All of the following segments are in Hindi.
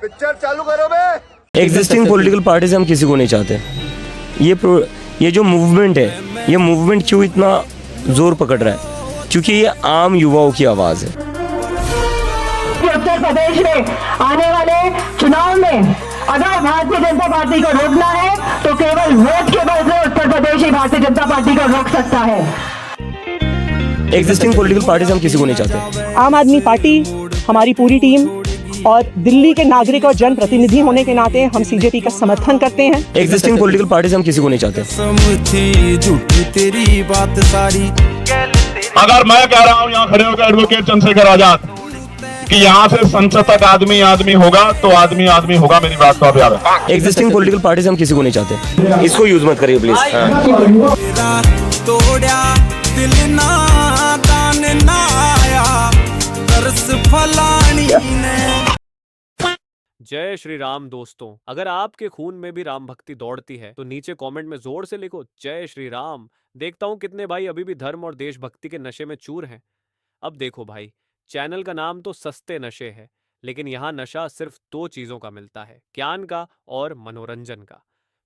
पिक्चर चालू करो बे। एग्जिस्टिंग पॉलिटिकल पार्टीज हम किसी को नहीं चाहते। ये जो मूवमेंट है, ये मूवमेंट क्यों इतना जोर पकड़ रहा है? क्योंकि ये आम युवाओं की आवाज है। उत्तर प्रदेश में आने वाले चुनाव में अगर भारतीय जनता पार्टी को रोकना है तो केवल वोट के बल से उत्तर प्रदेश ही भारतीय जनता पार्टी को रोक सकता है। एग्जिस्टिंग पॉलिटिकल पार्टीज हम किसी को नहीं चाहते। आम आदमी पार्टी, हमारी पूरी टीम और दिल्ली के नागरिक और जनप्रतिनिधि होने के नाते हम सीजेपी का समर्थन करते हैं। एग्जिस्टिंग पॉलिटिकल पार्टीज हम किसी को नहीं चाहते। झूठी तेरी बात सारी। अगर मैं कह रहा हूँ यहाँ खड़े होकर एडवोकेट चंद्रशेखर आजाद कि यहाँ से संसद तक आदमी आदमी होगा तो आदमी आदमी होगा, मेरी बात को आप याद रखें। एग्जिस्टिंग पॉलिटिकल पार्टीज हम किसी को नहीं चाहते। इसको यूज मत करिए प्लीज। तोड़ा दिल ना दान ना आया तरस फलानी ने। जय श्री राम दोस्तों, अगर आपके खून में भी राम भक्ति दौड़ती है तो नीचे कमेंट में जोर से लिखो जय श्री राम। देखता हूं कितने भाई अभी भी धर्म और देशभक्ति के नशे में चूर हैं। अब देखो भाई, चैनल का नाम तो सस्ते नशे है, लेकिन यहाँ नशा सिर्फ दो चीजों का मिलता है, ज्ञान का और मनोरंजन का।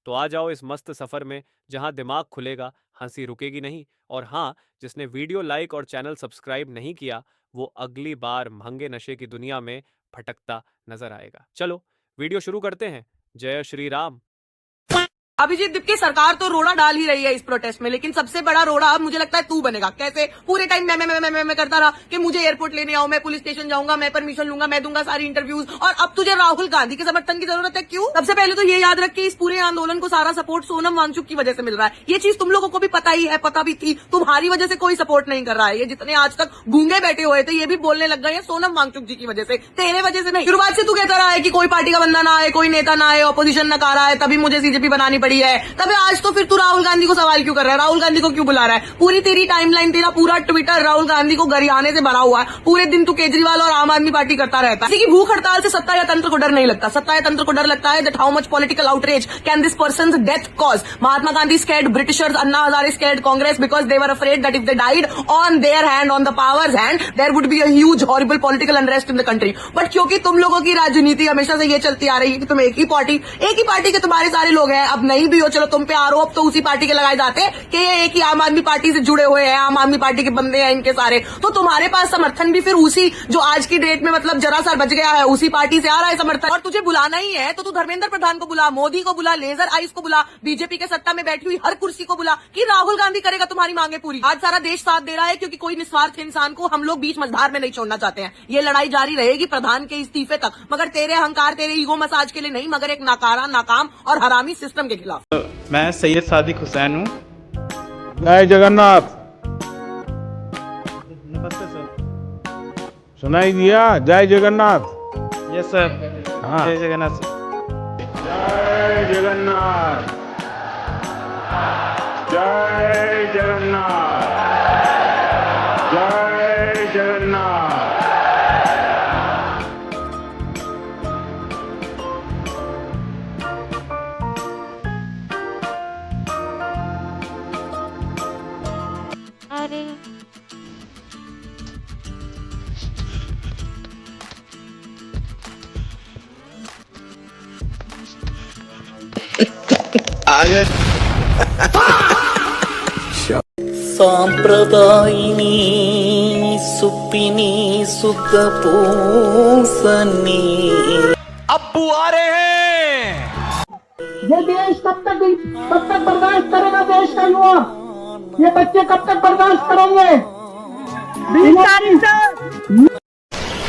तो आ जाओ इस मस्त सफर में जहां दिमाग खुलेगा, हंसी रुकेगी नहीं। और हाँ, जिसने वीडियो लाइक और चैनल सब्सक्राइब नहीं किया वो अगली बार महंगे नशे की दुनिया में भटकता नजर आएगा। चलो वीडियो शुरू करते हैं। जय श्री राम। अभिजीत दीप सरकार तो रोड़ा डाल ही रही है इस प्रोटेस्ट में, लेकिन सबसे बड़ा रोड़ा अब मुझे लगता है तू बनेगा। कैसे? पूरे टाइम मैं करता रहा कि मुझे एयरपोर्ट लेने आओ, मैं पुलिस स्टेशन जाऊंगा, मैं परमिशन लूंगा, मैं दूंगा सारी इंटरव्यूज। और अब तुझे राहुल गांधी के समर्थन की जरूरत है। क्यों? सबसे पहले तो ये याद रख कि इस पूरे आंदोलन को सारा सपोर्ट सोनम वांगचुक की वजह से मिल रहा है। ये चीज तुम लोगों को भी पता ही है, पता भी थी। तुम्हारी वजह से कोई सपोर्ट नहीं कर रहा है। ये जितने आज तक गूंगे बैठे हुए थे ये भी बोलने लग गए हैं सोनम वांगचुक जी की वजह से, तेरे वजह से नहीं। शुरुआत से तू कहता रहा है कि कोई पार्टी का बंदा ना आए, कोई नेता ना आए, ऑपोजिशन नकारा है, तभी मुझे सीजेपी बनानी पड़ी है। तभी आज तो फिर तू राहुल गांधी को सवाल क्यों कर रहा है? राहुल गांधी को क्यों बुला रहा है? पूरी तेरी टाइमलाइन, तेरा पूरा ट्विटर राहुल गांधी को गरियाने से भरा हुआ है। पूरे दिन तू केजरीवाल और आम आदमी पार्टी करता रहता है। किसी की भूख हड़ताल से सत्ता या तंत्र को डर नहीं लगता। सत्ता या तंत्र को डर लगता है that how much political outrage can this person's death cause. Mahatma Gandhi scared Britishers, Anna Hazare scared Congress because they were afraid that if they died on their hand, on the powers hand, there would be a huge horrible political unrest in the country. But क्योंकि तुम लोगों की राजनीति हमेशा से ये चलती आ रही है कि तुम एक ही पार्टी के तुम्हारे सारे लोग हैं, अब नहीं भी हो चलो तुम पे आरोप तो उसी पार्टी के लगाए जाते हैं कि ये एक ही आम आदमी पार्टी से जुड़े हुए हैं, आम आदमी पार्टी के बंदे हैं इनके सारे। तो तुम्हारे पास समर्थन भी फिर उसी जो आज की डेट में मतलब जरा सा बच गया है उसी पार्टी से आ रहा है समर्थन। और तुझे बुलाना ही है तो तू धर्मेंद्र प्रधान को बुला, मोदी को बुला, लेजर आइस को बुला, बीजेपी के सत्ता में बैठी हुई हर कुर्सी को बुला कि राहुल गांधी करेगा तुम्हारी मांगे पूरी। आज सारा देश साथ दे रहा है क्योंकि कोई निस्वार्थ इंसान को हम लोग बीच मझधार में नहीं छोड़ना चाहते हैं। ये लड़ाई जारी रहेगी प्रधान के इस्तीफे तक, मगर तेरे अहंकार, तेरे ईगो मसाज के लिए नहीं, मगर एक नाकारा, नाकाम और हरामी सिस्टम के खिलाफ। मैं सैयद सादिक हुसैन हूँ। जय जगन्नाथ। नमस्ते सर। सुनाई दिया? जय जगन्नाथ। Yes sir. हाँ। जय जगन्नाथ सर। जय जगन्नाथ। जय जगन्नाथ। जय जगन्नाथ। अरे सांप्रदायिनी सुपिनी सुख पोसनी। अब्बू आ रहे हैं। ये देश कब तक बर्दाश्त करेगा? देश का युवा, ये बच्चे कब तक बर्दाश्त करेंगे?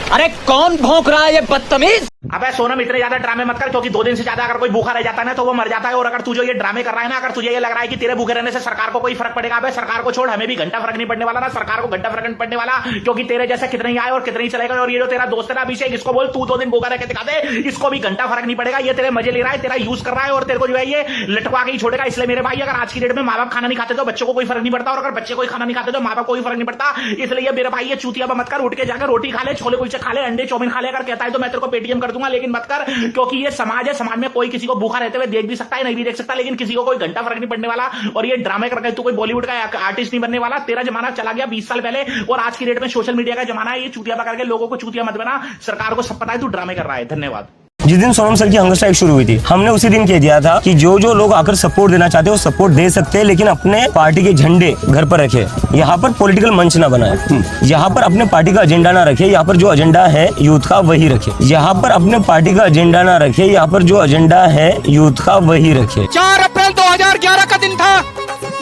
अरे कौन भौंक रहा है ये बदतमीज? अबे सोनम इतने ज्यादा ड्रामे मत कर, क्योंकि 2 दिन से ज्यादा अगर कोई भूखा रह जाता है ना तो वो मर जाता है। और अगर तू जो ये ड्रामे कर रहा है ना, अगर तुझे ये लग रहा है कि तेरे भूखे रहने से सरकार को कोई फर्क पड़ेगा, अबे सरकार को छोड़, हमें भी घंटा फर्क नहीं पड़ने वाला ना, सरकार को घंटा फर्क नहीं पड़ने वाला, क्योंकि तेरे जैसे कितने ही आए और कितने ही चले गए। और ये जो तेरा दोस्त है ना अभिषेक, इसको बोल तू 2 दिन भूखा रह के दिखा दे, इसको भी घंटा फर्क नहीं पड़ेगा। ये तेरे मजे ले रहा है, तेरा यूज कर रहा है और तेरे को जो है ये लटका के ही छोड़ेगा। इसलिए मेरे भाई, अगर आज की डेट में माँ बाप खाना नहीं खाते तो बच्चों को कोई फर्क नहीं पड़ता, और अगर बच्चे कोई खाना नहीं खाते तो माँ बाप को कोई फर्क नहीं पड़ता। इसलिए मेरे भाई ये चूतिया मत कर, उठ के जाकर रोटी खा ले, छोले कुलचे खा ले, अंडे चौमिन खा ले। अगर कहता है तो मैं तेरे को पेटीएम कर दूंगा, लेकिन मत कर, क्योंकि ये समाज है, समाज में कोई किसी को भूखा रहते हुए देख भी सकता है, नहीं भी देख सकता, लेकिन किसी को कोई घंटा फर्क नहीं पड़ने वाला। और ये ड्रामे करके तू कोई बॉलीवुड का आर्टिस्ट नहीं बनने वाला। तेरा जमाना चला गया 20 साल पहले, और आज की डेट में सोशल मीडिया का जमाना है। ये चूतिया पकड़ के लोगों को चूतिया मत बना, सरकार को सब पता है तू ड्रामे कर रहा है। धन्यवाद। जिस दिन सोनम सर की हंगर स्ट्राइक शुरू हुई थी, हमने उसी दिन कह दिया था कि जो जो लोग आकर सपोर्ट देना चाहते हैं वो सपोर्ट दे सकते हैं, लेकिन अपने पार्टी के झंडे घर पर रखे, यहाँ पर पॉलिटिकल मंच ना बनाए, यहाँ पर अपने पार्टी का एजेंडा ना रखे, यहाँ पर जो एजेंडा है यूथ का वही रखे, यहाँ पर अपने पार्टी का एजेंडा ना रखे, यहाँ पर जो एजेंडा है यूथ का वही रखे। 4 अप्रैल 2011 का दिन था,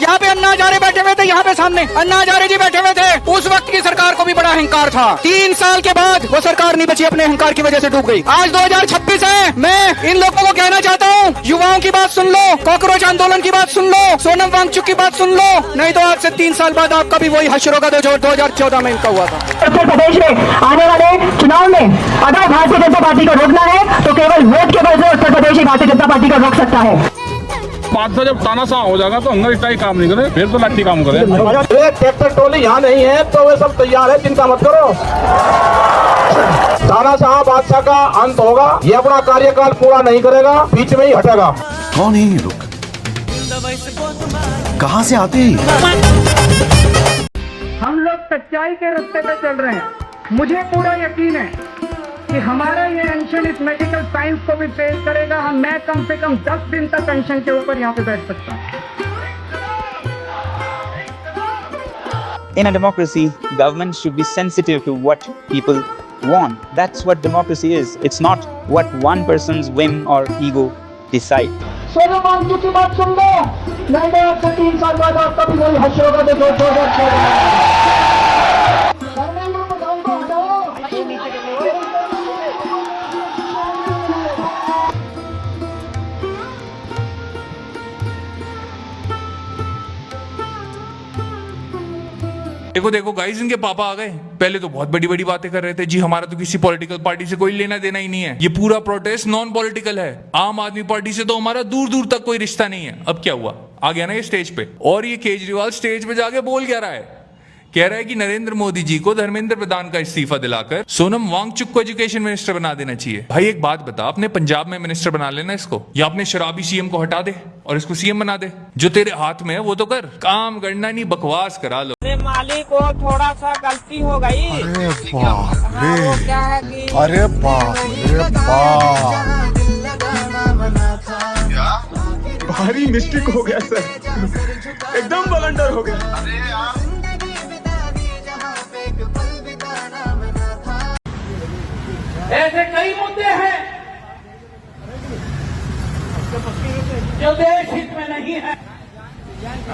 यहाँ पे अन्ना हजारे बैठे हुए थे, यहाँ पे सामने अन्ना हजारे जी बैठे हुए थे। उस वक्त की सरकार को भी बड़ा अहंकार था। 3 साल के बाद वो सरकार नहीं बची, अपने अहंकार की वजह से डूब गई। आज 2026 है, मैं इन लोगों को कहना चाहता हूँ, युवाओं की बात सुन लो, कॉकरोच आंदोलन की बात सुन लो, सोनम वांगचुक की बात सुन लो, नहीं तो आज से 3 साल बाद आपका भी वही हश्र होगा जो 2014 में इनका हुआ था। उत्तर प्रदेश में आने वाले चुनाव में अगर भारतीय जनता पार्टी को रोकना है तो केवल वोट के बल से उत्तर प्रदेश ही भारतीय जनता पार्टी को रोक सकता है। बादशाह जब तानाशाह हो जाएगा तो हंगर स्ट्राइक काम नहीं करे, फिर तो लाठी काम करे। ट्रैक्टर ट्रॉली यहाँ नहीं है तो वे सब तैयार है, चिंता मत करो। तानाशाह बादशाह का अंत होगा, ये अपना कार्यकाल पूरा नहीं करेगा, बीच में ही हटेगा। कौन है ये लोग, कहाँ से आते हैं? हम लोग सच्चाई के रास्ते पे चल रहे हैं। मुझे पूरा यकीन है कि हमारा ये अनशन इस मेडिकल साइंस को भी फेस करेगा। मैं कम से कम 10 दिन तक अनशन के ऊपर यहाँ पे बैठ सकता हूँ। In a democracy, government should be sensitive to what people want. That's what democracy is. It's not what one person's whim or ego decide. Sonam Wangchuck की बात सुन लो, नहीं तो आज से 3 साल बाद आपका भी वही हश्र होगा जो 2014 देखो देखो गाइस, इनके पापा आ गए। पहले तो बहुत बड़ी बड़ी बातें कर रहे थे जी, हमारा तो किसी पॉलिटिकल पार्टी से कोई लेना देना ही नहीं है, ये पूरा प्रोटेस्ट नॉन पॉलिटिकल है, आम आदमी पार्टी से तो हमारा दूर दूर तक कोई रिश्ता नहीं है। अब क्या हुआ, आ गया ना ये स्टेज पे, और ये केजरीवाल स्टेज पे जाके बोल क्या रहा है, कह रहा है कि नरेंद्र मोदी जी को धर्मेंद्र प्रधान का इस्तीफा दिलाकर सोनम वांगचुक को एजुकेशन मिनिस्टर बना देना चाहिए। भाई एक बात बता, अपने पंजाब में मिनिस्टर बना लेना इसको, या अपने शराबी सीएम को हटा दे और इसको सीएम बना दे। जो तेरे हाथ में है वो तो कर, काम करना नहीं, बकवास करा लो। मालिक को थोड़ा सा गलती हो गई। अरे बाप रे बाप, भारी मिस्टेक हो गया सर, एकदम बलंडर हो गया। ऐसे कई मुद्दे हैं जो देश हित में नहीं है,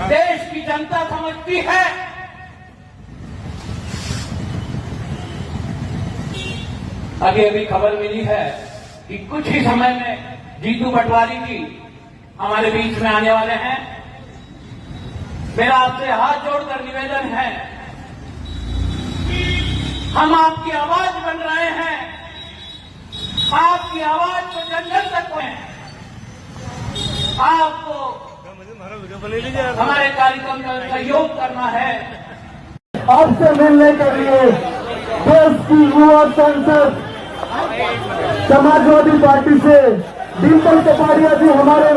देश की जनता समझती है। अभी खबर मिली है कि कुछ ही समय में जीतू पटवारी जी हमारे बीच में आने वाले हैं। मेरा आपसे हाथ जोड़कर निवेदन है, हम आपकी आवाज बन रहे हैं, आपकी आवाज को जन जन तक पहुंचे। आपको हमारे कार्यक्रम में सहयोग करना है। आपसे मिलने के लिए देश की युवा सांसद समाजवादी पार्टी से डिम्पल कपाड़िया जी हमारे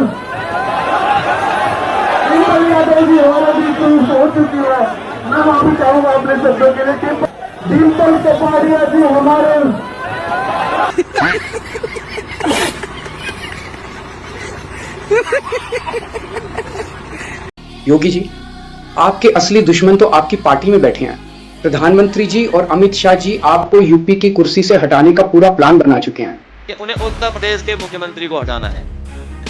बीच हो चुकी है। मैं माफी चाहूंगा अपने शब्दों के लिए। डिम्पल कपाड़िया जी हमारे योगी जी, आपके असली दुश्मन तो आपकी पार्टी में बैठे हैं। प्रधानमंत्री जी और अमित शाह जी आपको यूपी की कुर्सी से हटाने का पूरा प्लान बना चुके हैं। उन्हें उत्तर प्रदेश के मुख्यमंत्री को हटाना है,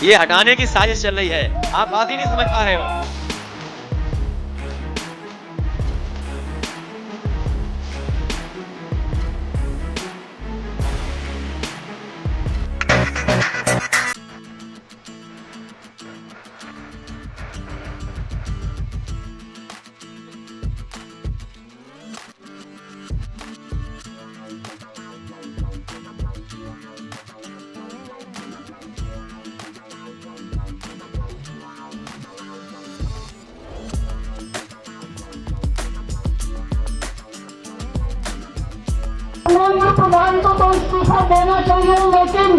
ये हटाने की साजिश चल रही है। आप बात ही नहीं समझ पा रहे हो। प्रधान को तो इस्तीफा देना चाहिए, लेकिन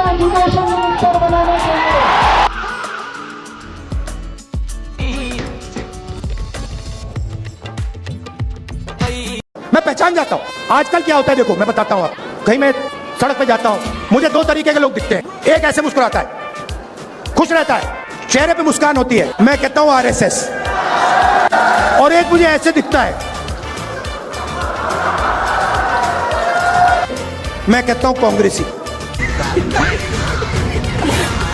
एजुकेशन मिनिस्टर बनाना चाहिए। मैं पहचान जाता हूँ। आजकल क्या होता है देखो, मैं बताता हूँ आपको। कहीं मैं सड़क पे जाता हूँ, मुझे दो तरीके के लोग दिखते हैं। एक ऐसे मुस्कुराता है, खुश रहता है, चेहरे पे मुस्कान होती है, मैं कहता हूँ आरएसएस। और एक मुझे ऐसे दिखता है, मैं कहता हूँ कांग्रेसी।